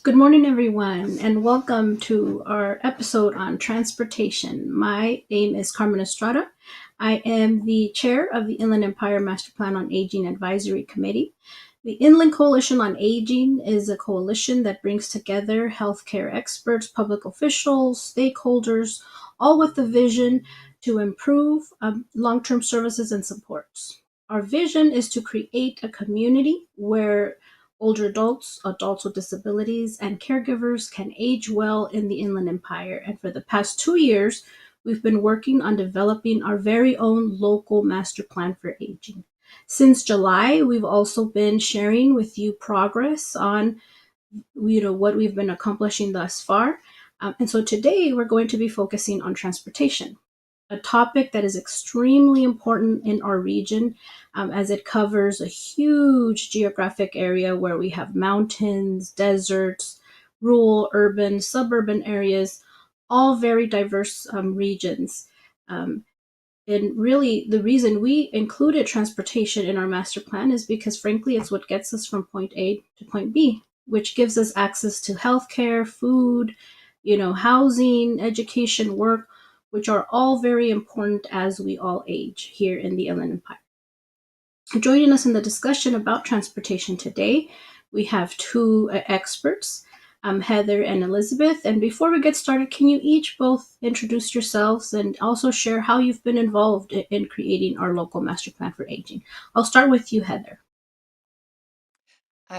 Good morning, everyone, and welcome to our episode on transportation. My name is Carmen Estrada. I am the chair of the Inland Empire Master Plan on Aging Advisory Committee. The Inland Coalition on Aging is a coalition that brings together healthcare experts, public officials, stakeholders, all with the vision to improve long term services and supports. Our vision is to create a community where older adults, adults with disabilities, and caregivers can age well in the Inland Empire. And for the past 2 years, we've been working on developing our very own local master plan for aging. Since July, we've also been sharing with you progress on what we've been accomplishing thus far. And so today we're going to be focusing on transportation, a topic that is extremely important in our region as it covers a huge geographic area where we have mountains, deserts, rural, urban, suburban areas, all very diverse regions. Um, and really, the reason we included transportation in our master plan is because, frankly, it's what gets us from point A to point B, which gives us access to healthcare, food, housing, education, work, which are all very important as we all age here in the Inland Empire. Joining us in the discussion about transportation today, we have two experts, Heather and Elizabeth. And before we get started, can you each both introduce yourselves and also share how you've been involved in creating our local master plan for aging? I'll start with you, Heather.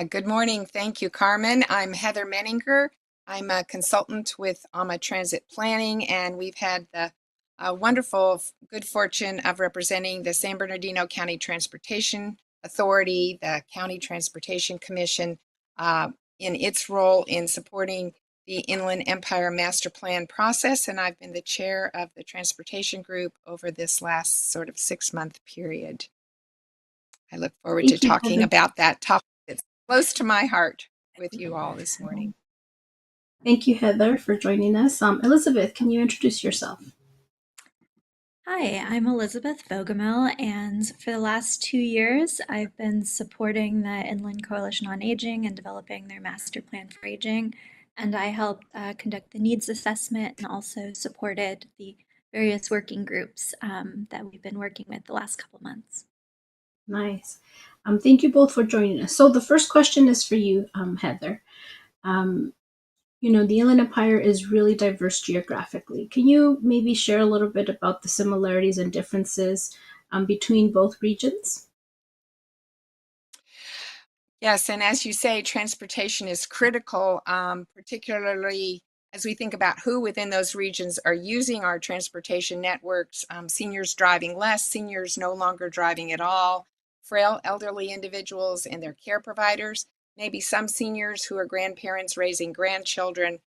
Good morning. Thank you, Carmen. I'm Heather Menninger. I'm a consultant with IE-MPA Transit Planning, and we've had the wonderful good fortune of representing the San Bernardino County Transportation Authority, the County Transportation Commission, in its role in supporting the Inland Empire Master Plan process, and I've been the chair of the transportation group over this last sort of 6-month period. I look forward to Thank you, talking Heather. about that topic. It's close to my heart with you all this morning. Thank you, Heather, for joining us. Elizabeth, can you introduce yourself? Hi, I'm Elizabeth Vogamel, and for the last 2 years, I've been supporting the Inland Coalition on Aging and developing their master plan for aging. And I helped conduct the needs assessment and also supported the various working groups that we've been working with the last couple months. Nice. Thank you both for joining us. So the first question is for you, Heather. Um, the Inland Empire is really diverse geographically. Can you maybe share a little bit about the similarities and differences between both regions? Yes, and as you say, transportation is critical, particularly as we think about who within those regions are using our transportation networks, seniors driving less, seniors no longer driving at all, frail elderly individuals and their care providers, maybe some seniors who are grandparents raising grandchildren.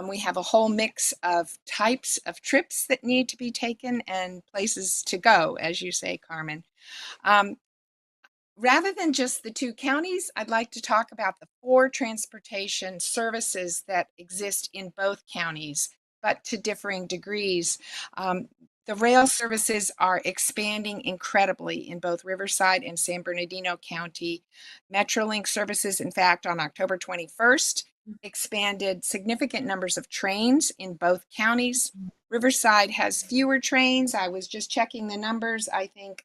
We have a whole mix of types of trips that need to be taken and places to go, as you say, Carmen. Rather than just the two counties, I'd like to talk about the 4 transportation services that exist in both counties, but to differing degrees. The rail services are expanding incredibly in both Riverside and San Bernardino County. Metrolink services, in fact, on October 21st, expanded significant numbers of trains in both counties. Riverside has fewer trains. I was just checking the numbers. I think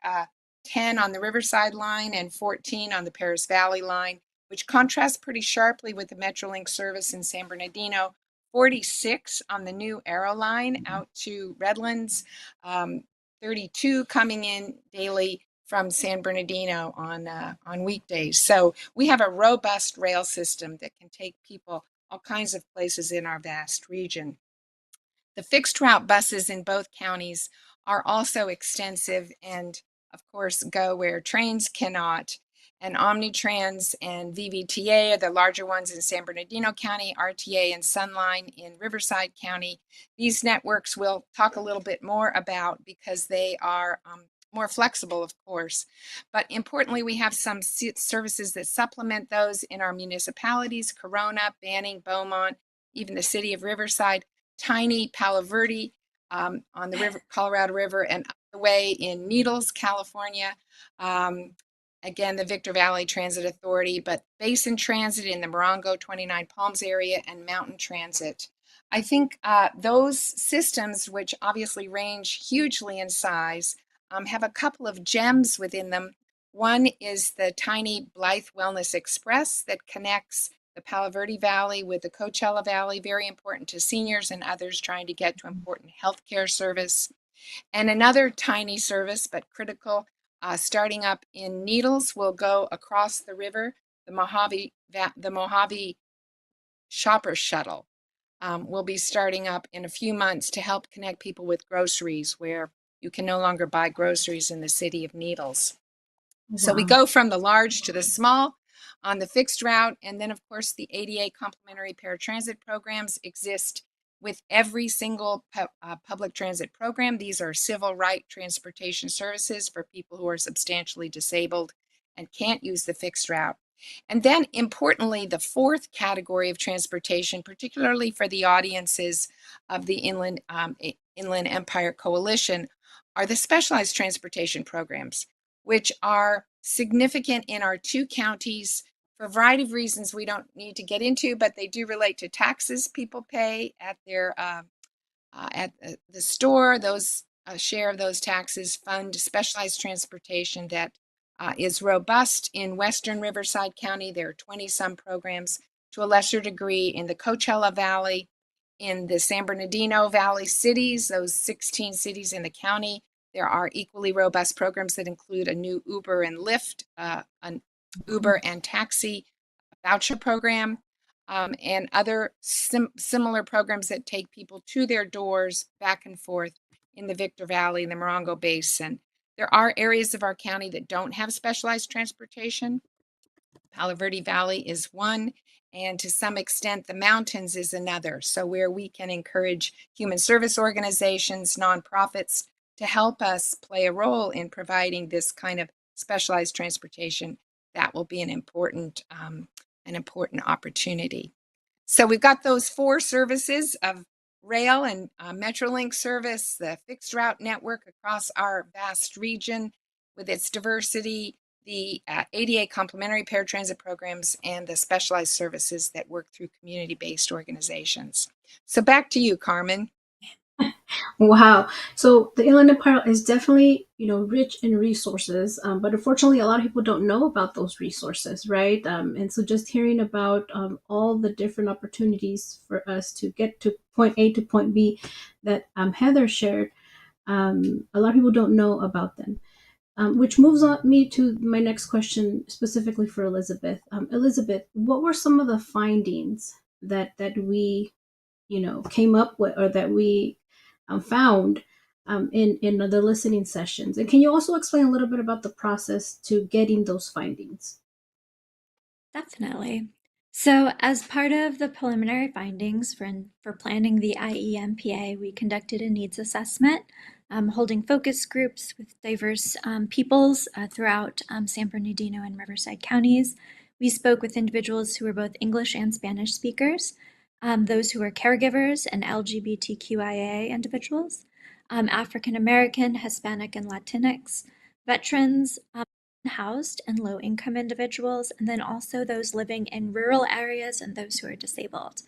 10 on the Riverside line and 14 on the Paris Valley line, which contrasts pretty sharply with the Metrolink service in San Bernardino. 46 on the new Arrow line out to Redlands, 32 coming in daily from San Bernardino on weekdays. So we have a robust rail system that can take people all kinds of places in our vast region. The fixed route buses in both counties are also extensive and, of course, go where trains cannot. And Omnitrans and VVTA are the larger ones in San Bernardino County, RTA and Sunline in Riverside County. These networks we'll talk a little bit more about because they are more flexible, of course. But importantly, we have some services that supplement those in our municipalities: Corona, Banning, Beaumont, even the city of Riverside, tiny Palo Verde on the Colorado River, and the way in Needles, California. again, the Victor Valley Transit Authority, but Basin Transit in the Morongo 29 Palms area and Mountain Transit. I think those systems, which obviously range hugely in size, have a couple of gems within them. One is the tiny Blythe Wellness Express that connects the Palo Verde Valley with the Coachella Valley, very important to seniors and others trying to get to important healthcare service. And another tiny service, but critical, starting up in Needles, will go across the river. The Mojave Shopper Shuttle will be starting up in a few months to help connect people with groceries where you can no longer buy groceries in the city of Needles. So we Wow. go from the large to the small on the fixed route. And then, of course, the ADA complementary paratransit programs exist with every single public transit program. These are civil right transportation services for people who are substantially disabled and can't use the fixed route. And then, importantly, the fourth category of transportation, particularly for the audiences of the Inland Empire Coalition, are the specialized transportation programs, which are significant in our two counties for a variety of reasons we don't need to get into, but they do relate to taxes people pay at their at the store. Those share of those taxes fund specialized transportation that is robust in Western Riverside County. There are 20 some programs, to a lesser degree in the Coachella Valley, in the San Bernardino Valley cities, those 16 cities in the county. There are equally robust programs that include a new Uber and Lyft, an Uber and taxi voucher program, and other similar programs that take people to their doors back and forth in the Victor Valley and the Morongo Basin. There are areas of our county that don't have specialized transportation. Palo Verde Valley is one, and to some extent, the mountains is another. So, where we can encourage human service organizations, nonprofits to help us play a role in providing this kind of specialized transportation, that will be an important opportunity. So, we've got those four services of rail and Metrolink service, the fixed route network across our vast region with its diversity, the ADA complementary paratransit programs, and the specialized services that work through community-based organizations. So back to you, Carmen. Wow. So the Inland Empire is definitely, rich in resources, but unfortunately, a lot of people don't know about those resources, right? And so just hearing about all the different opportunities for us to get to point A to point B that Heather shared, a lot of people don't know about them. Which moves on me to my next question specifically for Elizabeth. Elizabeth, what were some of the findings that we came up with or that we found in the listening sessions? And can you also explain a little bit about the process to getting those findings? Definitely. So, as part of the preliminary findings for planning the IE-MPA, we conducted a needs assessment, holding focus groups with diverse peoples throughout San Bernardino and Riverside counties. We spoke with individuals who were both English and Spanish speakers, those who were caregivers and LGBTQIA individuals, African American, Hispanic, and Latinx, veterans, housed and low income individuals, and then also those living in rural areas and those who are disabled.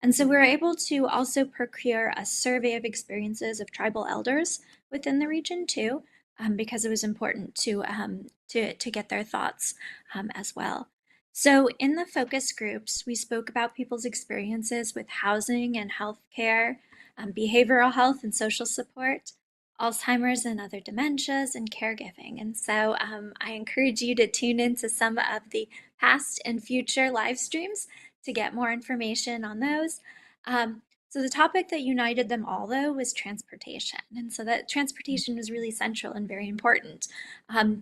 And so we were able to also procure a survey of experiences of tribal elders within the region too, because it was important to get their thoughts as well. So in the focus groups, we spoke about people's experiences with housing and healthcare, behavioral health and social support, Alzheimer's and other dementias, and caregiving. And so I encourage you to tune into some of the past and future live streams to get more information on those. So the topic that united them all, though, was transportation. And so that transportation was really central and very important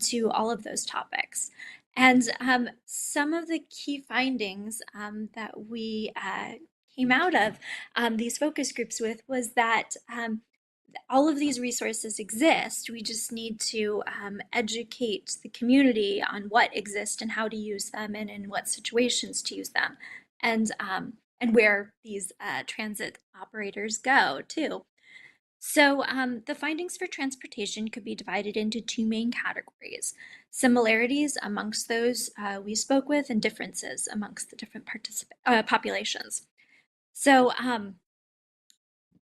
to all of those topics. And some of the key findings that we came out of these focus groups with was that all of these resources exist. We just need to educate the community on what exists and how to use them and in what situations to use them, and where these transit operators go too. So, the findings for transportation could be divided into two main categories: similarities amongst those we spoke with, and differences amongst the different populations. So,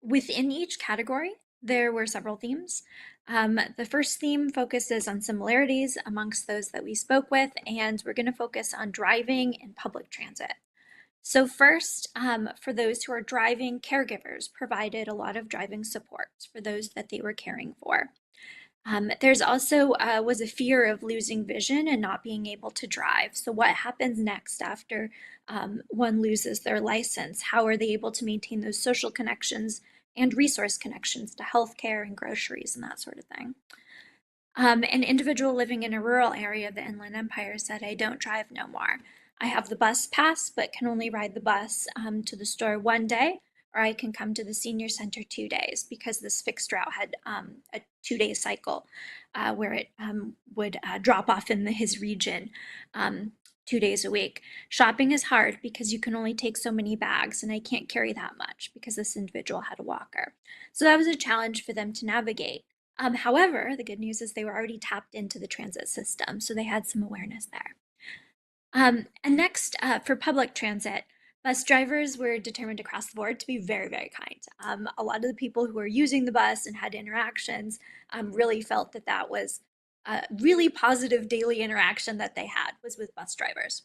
within each category, there were several themes. The first theme focuses on similarities amongst those that we spoke with, and we're going to focus on driving and public transit. So first, for those who are driving, caregivers provided a lot of driving support for those that they were caring for. There's also was a fear of losing vision and not being able to drive. So what happens next after one loses their license? How are they able to maintain those social connections and resource connections to healthcare and groceries and that sort of thing? An individual living in a rural area of the Inland Empire said, "I don't drive no more. I have the bus pass, but can only ride the bus to the store one day, or I can come to the senior center 2 days," because this fixed route had a 2 day cycle where it would drop off in his region 2 days a week. Shopping is hard because you can only take so many bags, and I can't carry that much because this individual had a walker. So that was a challenge for them to navigate. However, the good news is they were already tapped into the transit system, so they had some awareness there. And next, for public transit, bus drivers were determined across the board to be very, very kind. A lot of the people who were using the bus and had interactions really felt that that was a really positive daily interaction that they had was with bus drivers.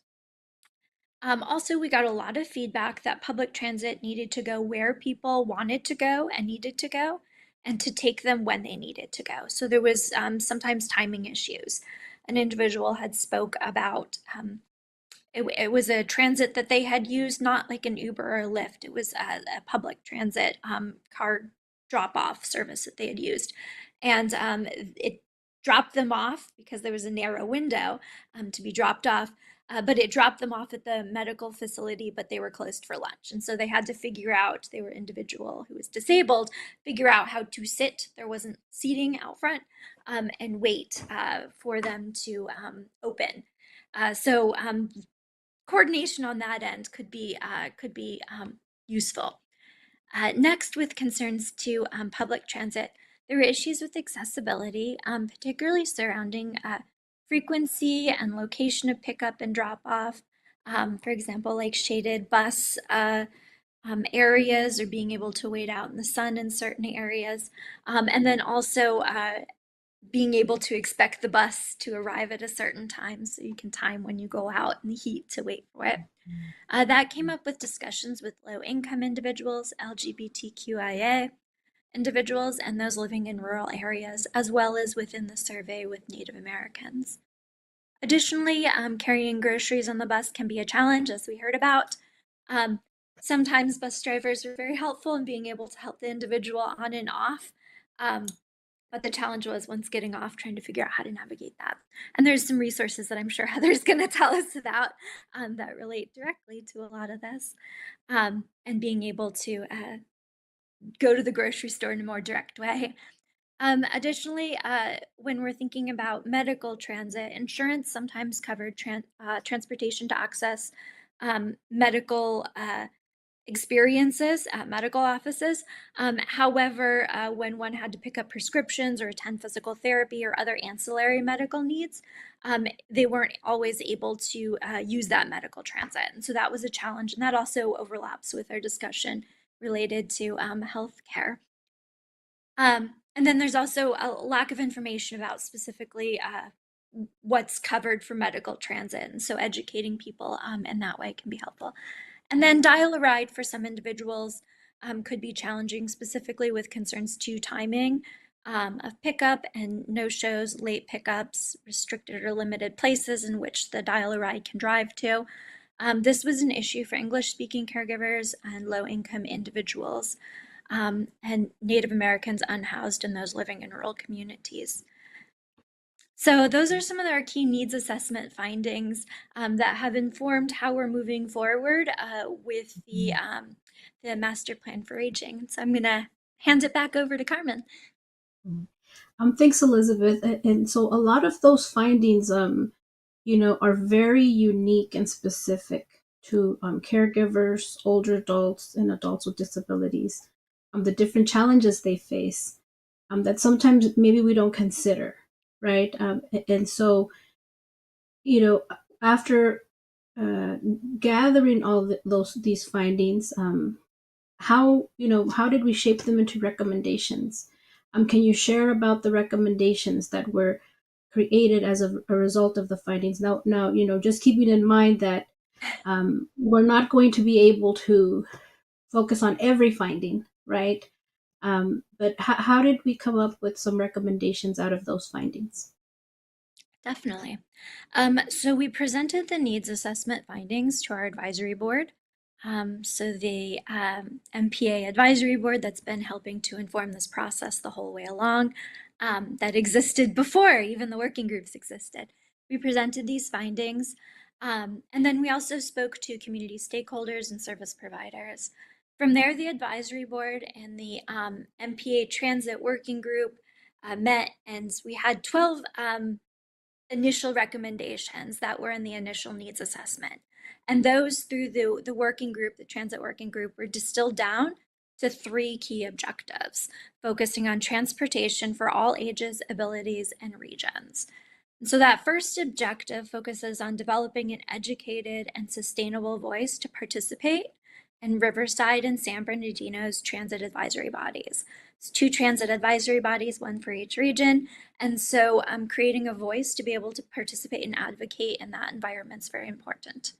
Also, we got a lot of feedback that public transit needed to go where people wanted to go and needed to go, and to take them when they needed to go. So there was sometimes timing issues. An individual had spoke about it was a transit that they had used, not like an Uber or a Lyft. It was a public transit car drop-off service that they had used, and it dropped them off because there was a narrow window to be dropped off. But it dropped them off at the medical facility, but they were closed for lunch. And so they had to figure out, they were individual who was disabled, figure out how to sit. There wasn't seating out front, and wait for them to open. So coordination on that end could be useful. Next, with concerns to public transit, there were issues with accessibility, particularly surrounding frequency and location of pickup and drop off. For example, like shaded bus areas, or being able to wait out in the sun in certain areas. And then also being able to expect the bus to arrive at a certain time so you can time when you go out in the heat to wait for it. That came up with discussions with low-income individuals, LGBTQIA individuals, and those living in rural areas, as well as within the survey with Native Americans. Additionally, carrying groceries on the bus can be a challenge, as we heard about. Sometimes bus drivers are very helpful in being able to help the individual on and off. But the challenge was, once getting off, trying to figure out how to navigate that. And there's some resources that I'm sure Heather's going to tell us about that relate directly to a lot of this, and being able to go to the grocery store in a more direct way. Additionally, when we're thinking about medical transit, insurance sometimes covered transportation to access medical experiences at medical offices. However, when one had to pick up prescriptions or attend physical therapy or other ancillary medical needs, they weren't always able to use that medical transit. And so that was a challenge, and that also overlaps with our discussion related to healthcare. And then there's also a lack of information about specifically what's covered for medical transit. And so educating people in that way can be helpful. And then dial a ride for some individuals could be challenging, specifically with concerns to timing of pickup and no-shows, late pickups, restricted or limited places in which the dial a ride can drive to. This was an issue for English-speaking caregivers and low-income individuals, and Native Americans unhoused and those living in rural communities. So those are some of our key needs assessment findings that have informed how we're moving forward with the master plan for aging. So I'm going to hand it back over to Carmen. Thanks, Elizabeth. And so a lot of those findings, are very unique and specific to caregivers, older adults, and adults with disabilities. the different challenges they face, that sometimes maybe we don't consider, right? And so, you know, after uh, gathering all these findings, how did we shape them into recommendations? Can you share about the recommendations that were created as a result of the findings? Now, just keeping in mind that we're not going to be able to focus on every finding, right? But how did we come up with some recommendations out of those findings? Definitely. So we presented the needs assessment findings to our advisory board. So the MPA advisory board that's been helping to inform this process the whole way along, that existed before even the working groups existed. We presented these findings, and then we also spoke to community stakeholders and service providers. From there, the advisory board and the MPA transit working group met, and we had 12 initial recommendations that were in the initial needs assessment. And those through the working group, the transit working group, were distilled down to 3 key objectives, focusing on transportation for all ages, abilities, and regions. And so that first objective focuses on developing an educated and sustainable voice to participate in Riverside and San Bernardino's transit advisory bodies. It's 2 transit advisory bodies, 1 for each region. And so creating a voice to be able to participate and advocate in that environment is very important.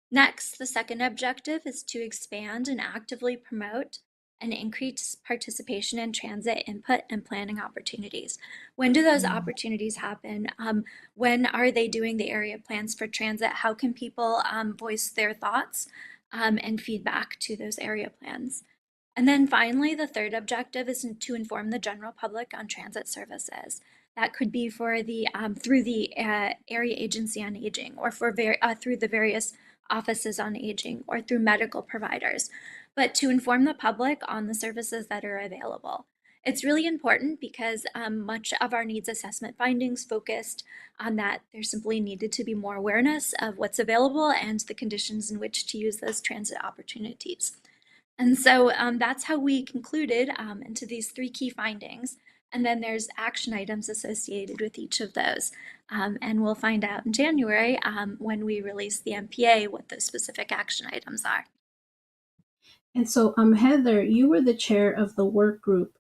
Next, the second objective is to expand and actively promote and increase participation in transit input and planning opportunities. When do those opportunities happen? When are they doing the area plans for transit? How can people voice their thoughts and feedback to those area plans? And then finally, the third objective is to inform the general public on transit services. That could be for the through the area agency on aging, or for through the various offices on aging, or through medical providers, but to inform the public on the services that are available. It's really important because much of our needs assessment findings focused on that there simply needed to be more awareness of what's available and the conditions in which to use those transit opportunities. And so that's how we concluded into these 3 key findings. And then there's action items associated with each of those. And we'll find out in January when we release the MPA what those specific action items are. And so, Heather, you were the chair of the work group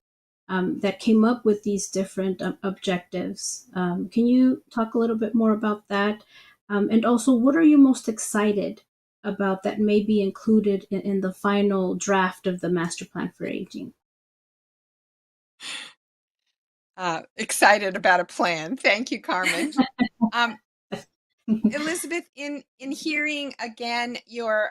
that came up with these different objectives. Can you talk a little bit more about that? And also, what are you most excited about that may be included in the final draft of the master plan for aging? Excited about a plan. Thank you, Carmen. Elizabeth, in hearing again your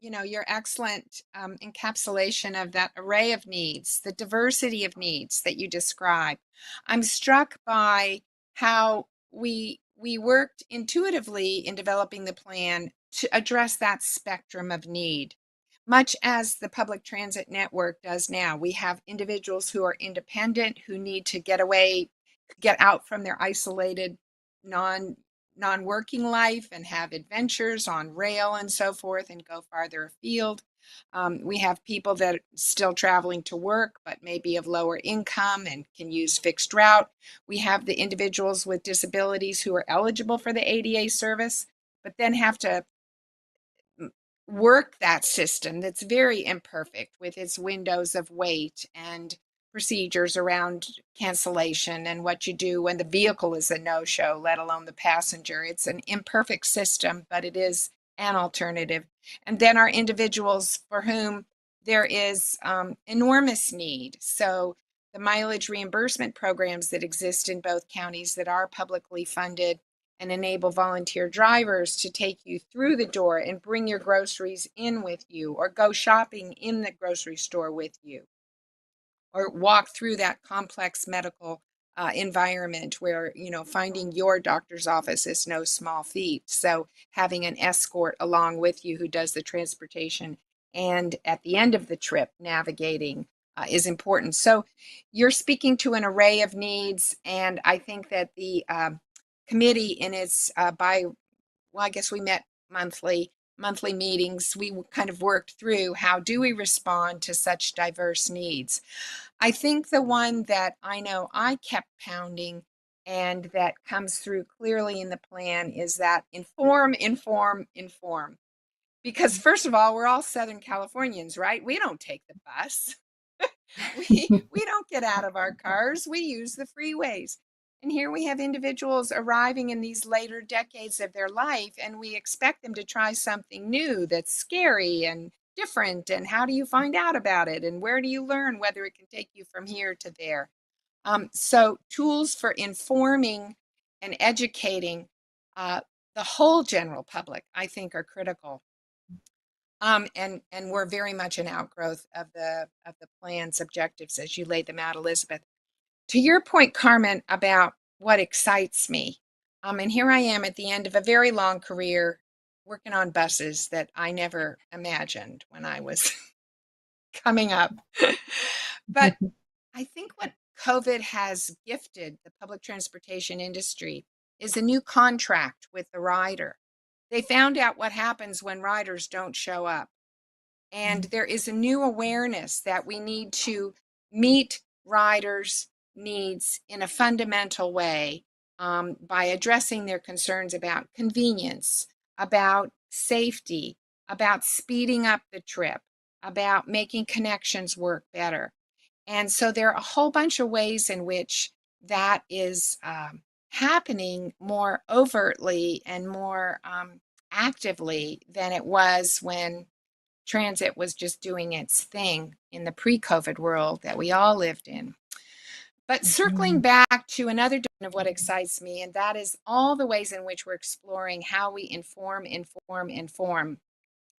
your excellent encapsulation of that array of needs, the diversity of needs that you describe, I'm struck by how we worked intuitively in developing the plan to address that spectrum of need, much as the public transit network does now. We have individuals who are independent, who need to get out from their isolated non-working life and have adventures on rail and so forth and go farther afield. We have people that are still traveling to work but maybe of lower income and can use fixed route. We have the individuals with disabilities who are eligible for the ADA service but then have to work that system that's very imperfect with its windows of wait and procedures around cancellation and what you do when the vehicle is a no-show, let alone the passenger. It's an imperfect system, but it is an alternative. And then our individuals for whom there is enormous need. So the mileage reimbursement programs that exist in both counties that are publicly funded and enable volunteer drivers to take you through the door and bring your groceries in with you, or go shopping in the grocery store with you, or walk through that complex medical environment where, finding your doctor's office is no small feat. So having an escort along with you who does the transportation and at the end of the trip navigating is important. So you're speaking to an array of needs, and I think that the committee in its I guess we met monthly, monthly meetings, we kind of worked through how do we respond to such diverse needs. I think the one that I know I kept pounding and that comes through clearly in the plan is that inform, inform, inform. Because first of all, we're all Southern Californians, right? We don't take the bus. We don't get out of our cars. We use the freeways. And here we have individuals arriving in these later decades of their life, and we expect them to try something new that's scary and different. And how do you find out about it? And where do you learn whether it can take you from here to there? So tools for informing and educating the whole general public, I think, are critical. And we're very much an outgrowth of the plan's objectives as you laid them out, Elizabeth. To your point, Carmen, about what excites me, and here I am at the end of a very long career working on buses that I never imagined when I was coming up. But I think what COVID has gifted the public transportation industry is a new contract with the rider. They found out what happens when riders don't show up. And there is a new awareness that we need to meet riders' needs in a fundamental way by addressing their concerns about convenience, about safety, about speeding up the trip, about making connections work better. And so there are a whole bunch of ways in which that is happening more overtly and more actively than it was when transit was just doing its thing in the pre-COVID world that we all lived in. But circling back to another dimension of what excites me, and that is all the ways in which we're exploring how we inform, inform, inform.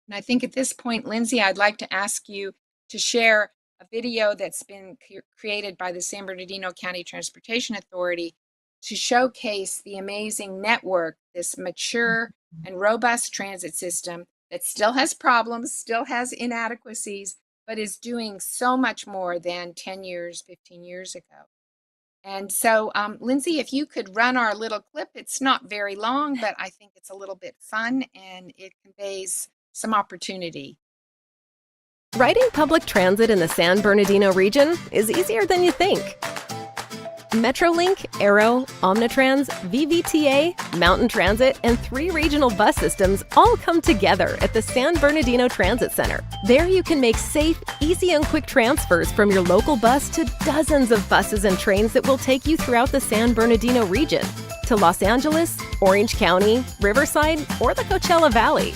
And I think at this point, Lindsay, I'd like to ask you to share a video that's been created by the San Bernardino County Transportation Authority to showcase the amazing network, this mature and robust transit system that still has problems, still has inadequacies, but is doing so much more than 10 years, 15 years ago. And so, Lindsay, if you could run our little clip, it's not very long, but I think it's a little bit fun and it conveys some opportunity. Riding public transit in the San Bernardino region is easier than you think. Metrolink, Aero, Omnitrans, VVTA, Mountain Transit, and 3 regional bus systems all come together at the San Bernardino Transit Center. There you can make safe, easy, and quick transfers from your local bus to dozens of buses and trains that will take you throughout the San Bernardino region, to Los Angeles, Orange County, Riverside, or the Coachella Valley.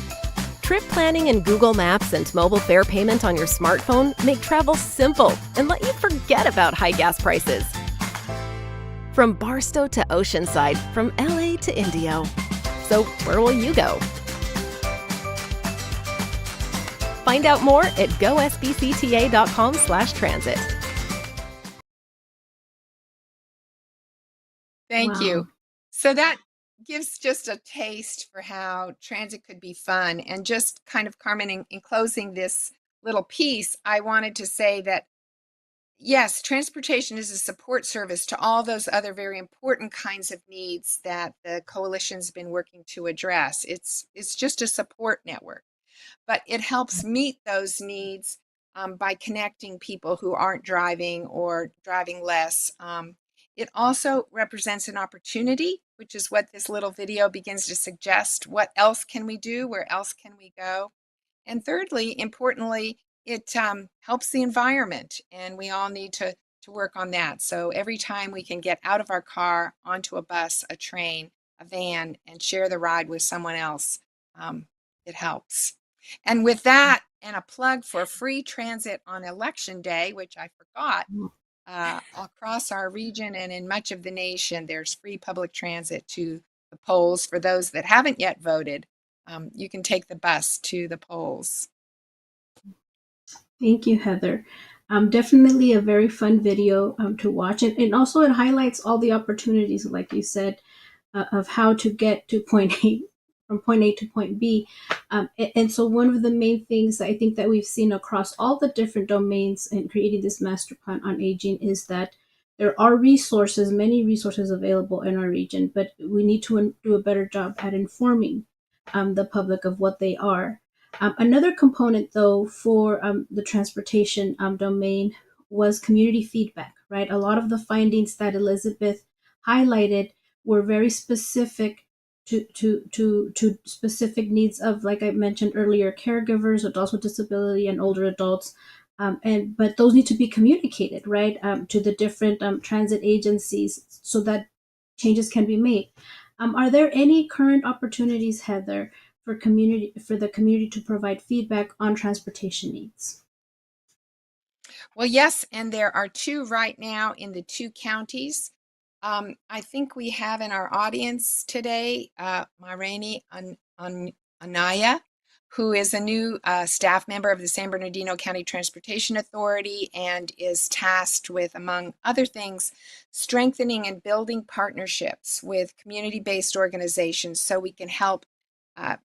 Trip planning in Google Maps and mobile fare payment on your smartphone make travel simple and let you forget about high gas prices. From Barstow to Oceanside, from LA to Indio. So where will you go? Find out more at gosbcta.com/transit. Thank Wow. you. So that gives just a taste for how transit could be fun. And just kind of, Carmen, in closing this little piece, I wanted to say that yes, transportation is a support service to all those other very important kinds of needs that the coalition's been working to address. It's just a support network, but it helps meet those needs by connecting people who aren't driving or driving less. It also represents an opportunity, which is what this little video begins to suggest. What else can we do? Where else can we go? And thirdly, importantly, it helps the environment, and we all need to work on that. So every time we can get out of our car, onto a bus, a train, a van, and share the ride with someone else, it helps. And with that, and a plug for free transit on Election Day, which I forgot, across our region and in much of the nation, there's free public transit to the polls for those that haven't yet voted. You can take the bus to the polls. Thank you, Heather. Definitely a very fun video to watch. And also it highlights all the opportunities, like you said, of how to get to point A, from point A to point B. And so one of the main things I think that we've seen across all the different domains in creating this master plan on aging is that there are resources, many resources available in our region, but we need to do a better job at informing the public of what they are. Another component, though, for the transportation domain was community feedback, right? A lot of the findings that Elizabeth highlighted were very specific to specific needs of, like I mentioned earlier, caregivers, adults with disability, and older adults. But those need to be communicated, right, to the different transit agencies so that changes can be made. Are there any current opportunities, Heather, for the community to provide feedback on transportation needs? Well, yes, and there are two right now in the two counties. I think we have in our audience today Maireni Anaya, who is a new staff member of the San Bernardino County Transportation Authority and is tasked with, among other things, strengthening and building partnerships with community-based organizations so we can help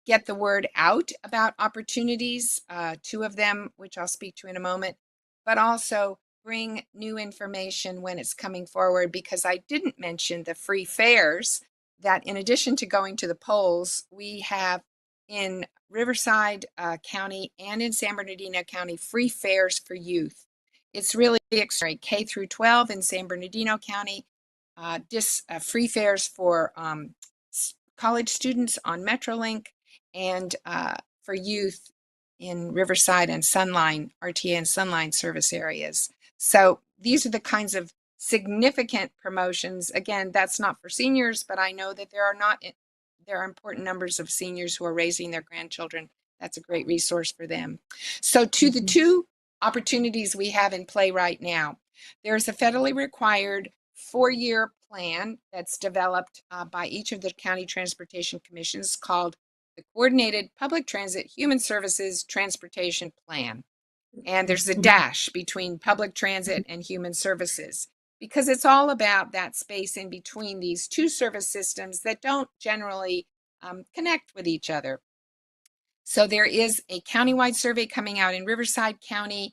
get the word out about opportunities, two of them, which I'll speak to in a moment, but also bring new information when it's coming forward, because I didn't mention the free fares that, in addition to going to the polls, we have in Riverside County and in San Bernardino County free fares for youth. It's really extraordinary. K through 12 in San Bernardino County, free fares for college students on Metrolink, and for youth in Riverside and Sunline, RTA and Sunline service areas. So these are the kinds of significant promotions. Again, that's not for seniors, but I know that there are important numbers of seniors who are raising their grandchildren. That's a great resource for them. So to the two opportunities we have in play right now, there's a federally required 4-year plan that's developed by each of the county transportation commissions called the Coordinated Public Transit Human Services Transportation Plan. And there's a dash between public transit and human services, because it's all about that space in between these two service systems that don't generally connect with each other. So there is a countywide survey coming out in Riverside County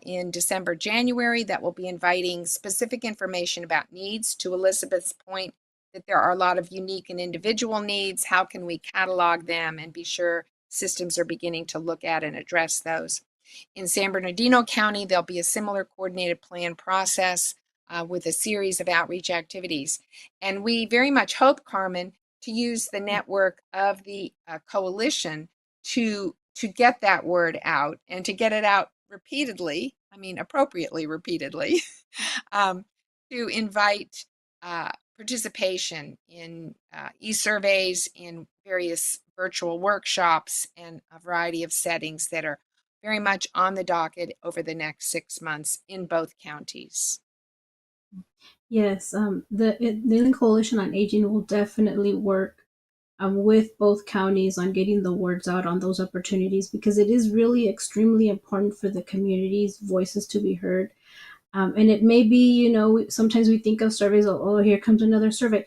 in December, January, that will be inviting specific information about needs. To Elizabeth's point, that there are a lot of unique and individual needs. How can we catalog them and be sure systems are beginning to look at and address those? In San Bernardino County, there'll be a similar coordinated plan process with a series of outreach activities. And we very much hope, Carmen, to use the network of the coalition to get that word out and to get it out repeatedly, appropriately repeatedly, to invite participation in e-surveys, in various virtual workshops, and a variety of settings that are very much on the docket over the next 6 months in both counties. Yes, the Inland Coalition on Aging will definitely work with both counties on getting the words out on those opportunities, because it is really extremely important for the community's voices to be heard. And it may be, sometimes we think of surveys, oh, here comes another survey.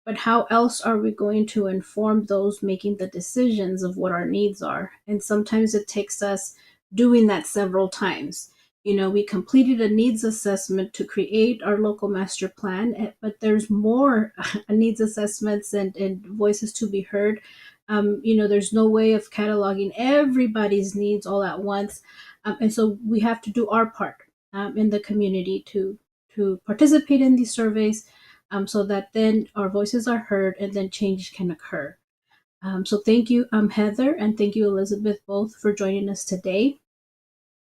But how else are we going to inform those making the decisions of what our needs are? And sometimes it takes us doing that several times. We completed a needs assessment to create our local master plan, but there's more needs assessments and voices to be heard. There's no way of cataloging everybody's needs all at once. And so we have to do our part in the community to participate in these surveys, so that then our voices are heard and then change can occur. So thank you, Heather, and thank you, Elizabeth, both for joining us today.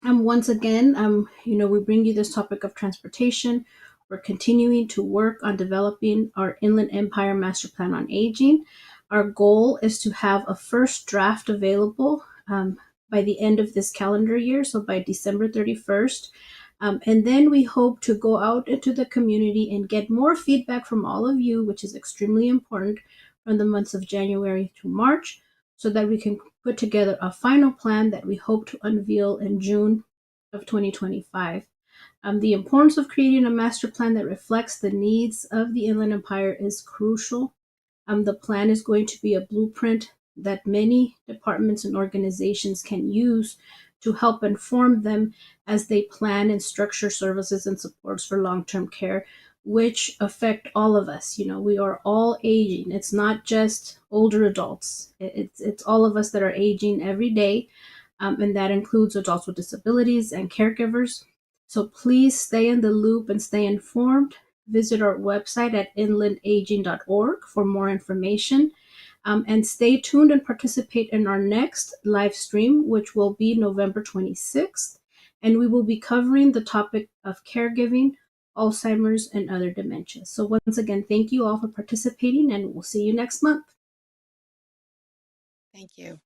Once again, we bring you this topic of transportation. We're continuing to work on developing our Inland Empire Master Plan on Aging. Our goal is to have a first draft available by the end of this calendar year, so by December 31st. And then we hope to go out into the community and get more feedback from all of you, which is extremely important, from the months of January to March, so that we can put together a final plan that we hope to unveil in June of 2025. The importance of creating a master plan that reflects the needs of the Inland Empire is crucial. The plan is going to be a blueprint that many departments and organizations can use to help inform them as they plan and structure services and supports for long-term care, which affect all of us. You know, we are all aging. It's not just older adults. It's all of us that are aging every day, and that includes adults with disabilities and caregivers. So please stay in the loop and stay informed. Visit our website at inlandaging.org for more information. And stay tuned and participate in our next live stream, which will be November 26th. And we will be covering the topic of caregiving, Alzheimer's, and other dementias. So once again, thank you all for participating, and we'll see you next month. Thank you.